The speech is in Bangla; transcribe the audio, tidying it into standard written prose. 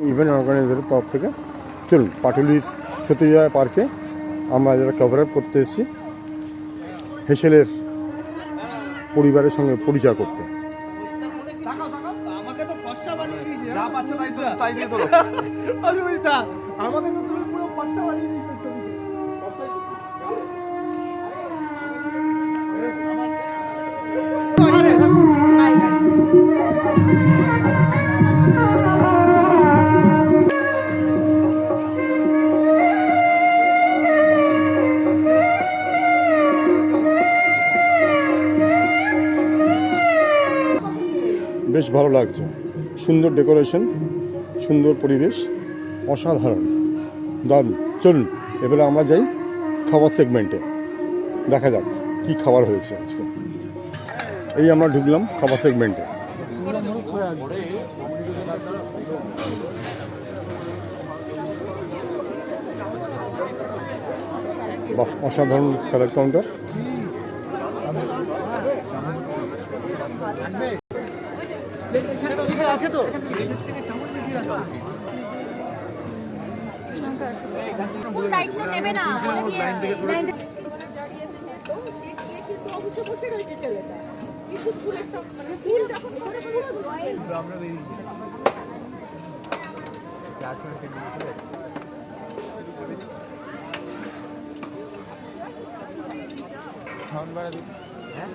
ইভেন্ট অর্গানাইজারের তরফ থেকে চলুন পাটুলির সতীজয়া পার্কে আমরা যারা কভার আপ করতে এসেছি হেসেলের পরিবারের সঙ্গে পরিচয় করতে। বেশ ভালো লাগছে, সুন্দর ডেকোরেশন, সুন্দর পরিবেশ, অসাধারণ, দারুণ। চলুন এবারে আমরা যাই খাবার সেগমেন্টে, দেখা যাক কি খাবার হয়েছে আজকে। এই আমরা ঢুকলাম খাবার সেগমেন্টে। বাহ, অসাধারণ স্যালাড কাউন্টার। আছে তো দায়িত্ব নেবে না, বলে দিয়ে আসবে। কিন্তু অবশ্য বসে রয়েছে ছেলেটা, কিন্তু ফুলের সব মানে ফুল যখন ধরে পুরো আমরা বেরিয়েছি সাউন্ড বাড়া দিই। হ্যাঁ